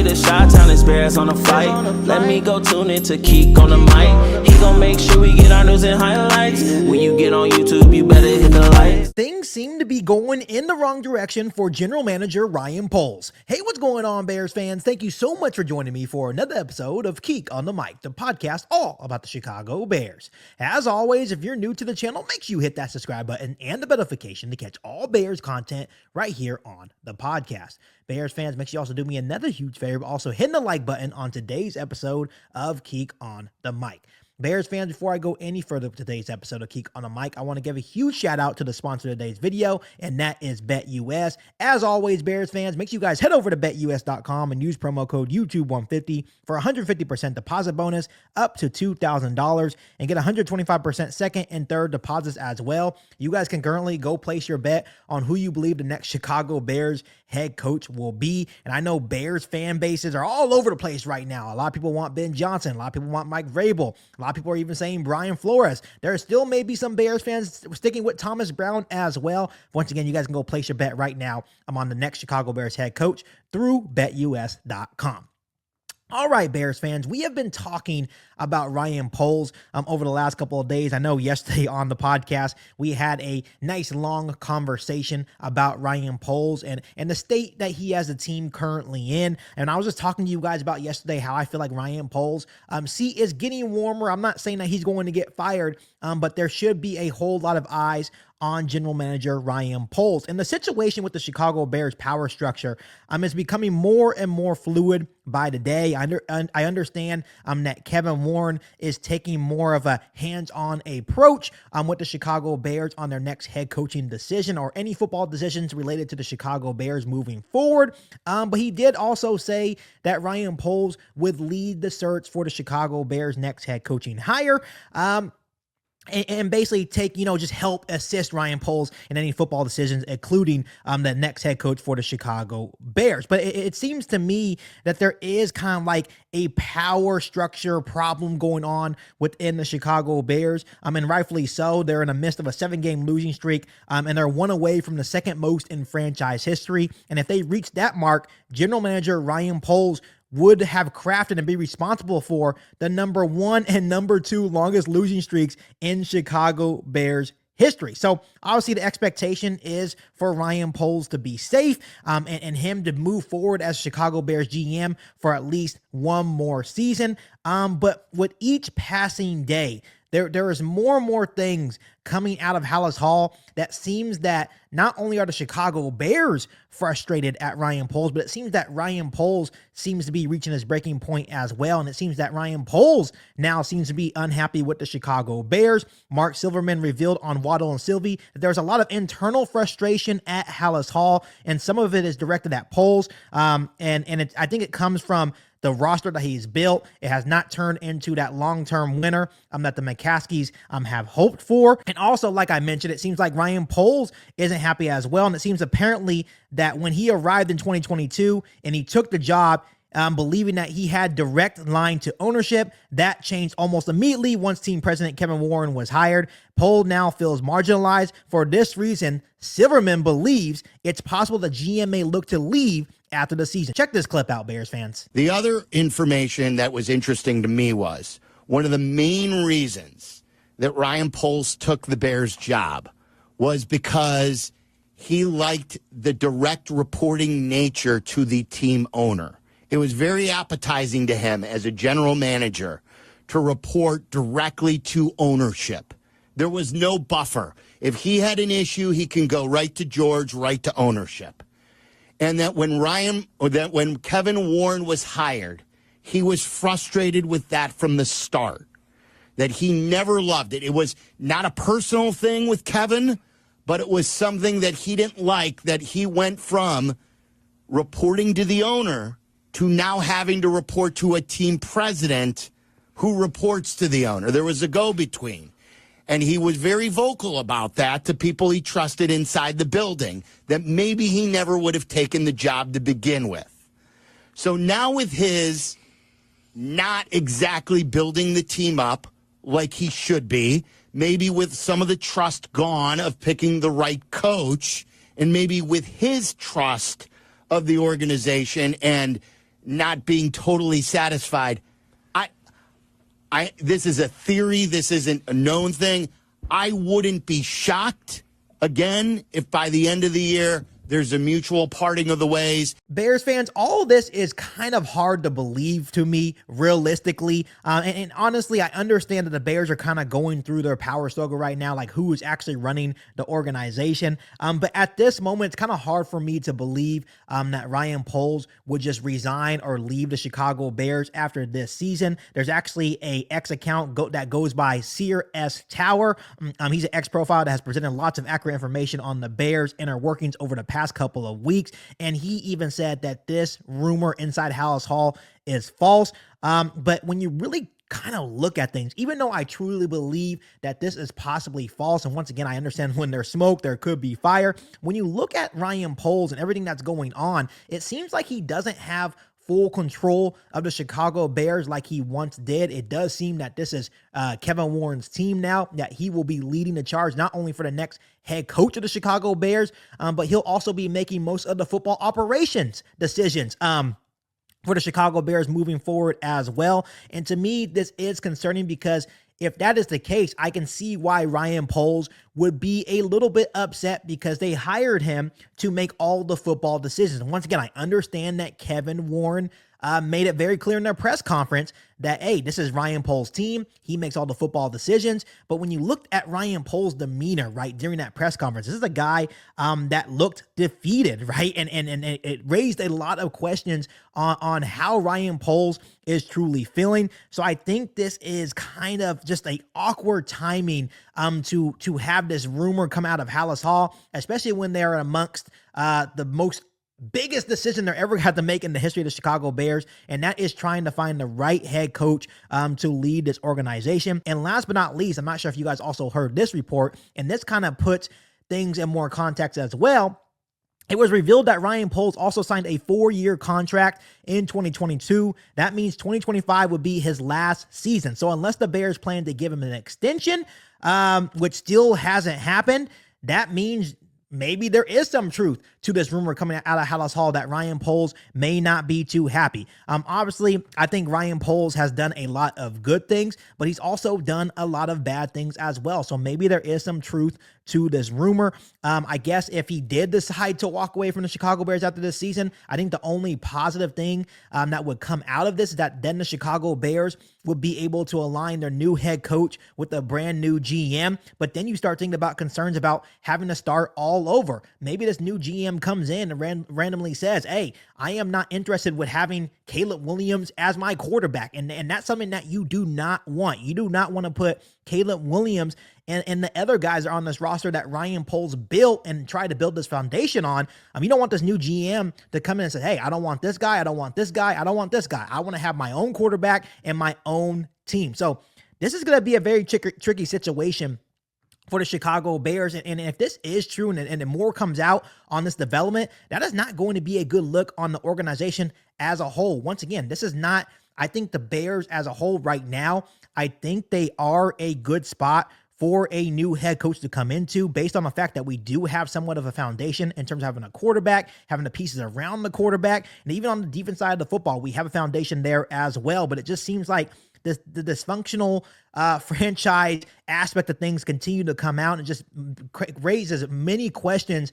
the Chi-Town experience on the flight. Let me go tune in to Keek on the mic. He gon' make sure we get our news and highlights. When you get on YouTube, you better hit the like. Things seem to be going in the wrong direction for general manager Ryan Poles. Hey, what's going on, Bears fans? Thank you so much for joining me for another episode of Keek on the Mic, the podcast all about the Chicago Bears. As always, if you're new to the channel, make sure you hit that subscribe button and the notification to catch all Bears content right here on the podcast. Bears fans, make sure you also do me another huge favor, also hitting the like button on today's episode of Keek on the Mic. Bears fans, before I go any further with today's episode of Keek on the Mic, I want to give a huge shout out to the sponsor of today's video, and that is BetUS. As always, Bears fans, make sure you guys head over to betus.com and use promo code YouTube150 for 150% deposit bonus up to $2,000 and get 125% second and third deposits as well. You guys can currently go place your bet on who you believe the next Chicago Bears head coach will be. And I know Bears fan bases are all over the place right now. A lot of people want Ben Johnson. A lot of people want Mike Vrabel. A lot of people are even saying Brian Flores. There still may be some Bears fans sticking with Thomas Brown as well. Once again, you guys can go place your bet right now. I'm on the next Chicago Bears head coach through betus.com. All right, Bears fans, we have been talking about Ryan Poles over the last couple of days. I know yesterday on the podcast, we had a nice long conversation about Ryan Poles and the state that he has the team currently in. And I was just talking to you guys about yesterday how I feel like Ryan Poles' seat is getting warmer. I'm not saying that he's going to get fired, but there should be a whole lot of eyes on general manager Ryan Poles. And the situation with the Chicago Bears power structure is becoming more and more fluid by the day. I understand that Kevin Warren is taking more of a hands-on approach with the Chicago Bears on their next head coaching decision or any football decisions related to the Chicago Bears moving forward. But he did also say that Ryan Poles would lead the search for the Chicago Bears next head coaching hire. And basically take, just help assist Ryan Poles in any football decisions, including the next head coach for the Chicago Bears. But it seems to me that there is kind of like a power structure problem going on within the Chicago Bears. And rightfully so. They're in the midst of a 7-game losing streak, and they're one away from the second most in franchise history. And if they reach that mark, general manager Ryan Poles would have crafted and be responsible for the number 1 and number 2 longest losing streaks in Chicago Bears history. So obviously the expectation is for Ryan Poles to be safe and him to move forward as Chicago Bears GM for at least one more season. But with each passing day, there is more and more things coming out of Hallis Hall that seems that not only are the Chicago Bears frustrated at Ryan Poles, but it seems that Ryan Poles seems to be reaching his breaking point as well. And it seems that Ryan Poles now seems to be unhappy with the Chicago Bears. Marc Silverman revealed on Waddle and Silvy that there's a lot of internal frustration at Hallis Hall, and some of it is directed at Poles. I think it comes from the roster that he's built. It has not turned into that long-term winner that the McCaskies have hoped for. And also, like I mentioned, it seems like Ryan Poles isn't happy as well. And it seems apparently that when he arrived in 2022 and he took the job, believing that he had direct line to ownership, that changed almost immediately once team president Kevin Warren was hired. Poles now feels marginalized. For this reason, Silverman believes it's possible the GM may look to leave after the season. Check this clip out, Bears fans. The other information that was interesting to me was one of the main reasons that Ryan Poles took the Bears job was because he liked the direct reporting nature to the team owner. It was very appetizing to him as a general manager to report directly to ownership. There was no buffer. If he had an issue, he can go right to George, right to ownership. And that when Kevin Warren was hired, he was frustrated with that from the start, that he never loved it. It was not a personal thing with Kevin, but it was something that he didn't like, that he went from reporting to the owner to now having to report to a team president who reports to the owner. There was a go-between. And he was very vocal about that to people he trusted inside the building, that maybe he never would have taken the job to begin with. So now with his not exactly building the team up like he should be, maybe with some of the trust gone of picking the right coach, and maybe with his trust of the organization and not being totally satisfied. This is a theory. This isn't a known thing. I wouldn't be shocked, again, if by the end of the year there's a mutual parting of the ways. Bears fans, all of this is kind of hard to believe to me, realistically. And honestly, I understand that the Bears are kind of going through their power struggle right now, like who is actually running the organization. But at this moment, it's kind of hard for me to believe that Ryan Poles would just resign or leave the Chicago Bears after this season. There's actually a X account that goes by Sear S. Tower. He's an X profile that has presented lots of accurate information on the Bears' inner workings over the past couple of weeks, and he even said that this rumor inside Hallis Hall is false. But when you really kind of look at things, even though I truly believe that this is possibly false, and once again, I understand when there's smoke, there could be fire. When you look at Ryan Poles and everything that's going on, it seems like he doesn't have full control of the Chicago Bears like he once did. It does seem that this is Kevin Warren's team now, that he will be leading the charge not only for the next head coach of the Chicago Bears, but he'll also be making most of the football operations decisions for the Chicago Bears moving forward as well. And to me, this is concerning because if that is the case, I can see why Ryan Poles would be a little bit upset because they hired him to make all the football decisions. And once again, I understand that Kevin Warren made it very clear in their press conference that, hey, this is Ryan Poles' team. He makes all the football decisions. But when you looked at Ryan Poles' demeanor, right, during that press conference, this is a guy that looked defeated, right? And it raised a lot of questions on how Ryan Poles is truly feeling. So I think this is kind of just a awkward timing to have this rumor come out of Hallis Hall, especially when they're amongst the biggest decision they're ever had to make in the history of the Chicago Bears, and that is trying to find the right head coach to lead this organization. And last but not least, I'm not sure if you guys also heard this report, and this kind of puts things in more context as well. It was revealed that Ryan Poles also signed a 4-year contract in 2022. That means 2025 would be his last season. So unless the Bears plan to give him an extension, which still hasn't happened, that means maybe there is some truth to this rumor coming out of Hallis Hall that Ryan Poles may not be too happy. Obviously, I think Ryan Poles has done a lot of good things, but he's also done a lot of bad things as well. So maybe there is some truth to this rumor. I guess if he did decide to walk away from the Chicago Bears after this season, I think the only positive thing that would come out of this is that then the Chicago Bears would be able to align their new head coach with a brand new GM. But then you start thinking about concerns about having to start all over. Maybe this new GM comes in and randomly says, hey, I am not interested with having Caleb Williams as my quarterback. And that's something that you do not want. You do not want to put Caleb Williams and the other guys are on this roster that Ryan Poles built and tried to build this foundation on. You don't want this new GM to come in and say, hey, I don't want this guy. I don't want this guy. I don't want this guy. I want to have my own quarterback and my own team. So this is going to be a very tricky situation for the Chicago Bears. And if this is true and more comes out on this development, that is not going to be a good look on the organization as a whole. Once again, this is not, I think the Bears as a whole right now, I think they are a good spot for a new head coach to come into based on the fact that we do have somewhat of a foundation in terms of having a quarterback, having the pieces around the quarterback, and even on the defense side of the football, we have a foundation there as well. But it just seems like the dysfunctional franchise aspect of things continue to come out and just raises many questions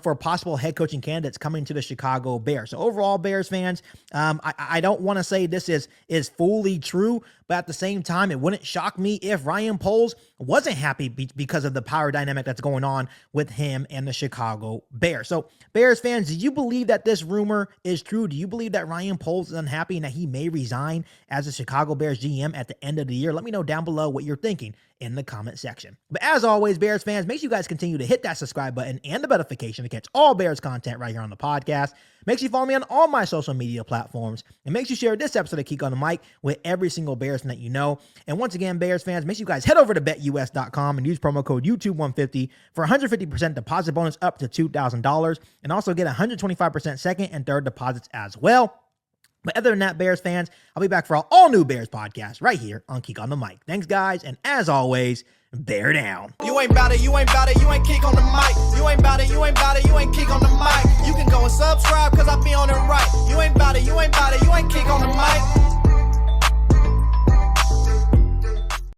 for possible head coaching candidates coming to the Chicago Bears. So overall, Bears fans, I don't want to say this is fully true, but at the same time, it wouldn't shock me if Ryan Poles wasn't happy because of the power dynamic that's going on with him and the Chicago Bears. So Bears fans, do you believe that this rumor is true? Do you believe that Ryan Poles is unhappy and that he may resign as the Chicago Bears GM at the end of the year? Let me know down below what you're thinking in the comment section. But as always, Bears fans, make sure you guys continue to hit that subscribe button and the notification to catch all Bears content right here on the podcast. Make sure you follow me on all my social media platforms, and make sure you share this episode of Geek on the Mic with every single Bears fan that you know. And once again, Bears fans, make sure you guys head over to betus.com and use promo code YouTube150 for 150% deposit bonus up to $2,000, and also get 125% second and third deposits as well. But other than that, Bears fans, I'll be back for all new Bears podcasts right here on Geek on the Mic. Thanks, guys, and as always, bear down. You ain't bout it, you ain't bout it, you ain't kick on the mic. You ain't bout it, you ain't bout it, you ain't kick on the mic. You can go and subscribe, cause I be on it right. You ain't bout it, you ain't bout it, you ain't kick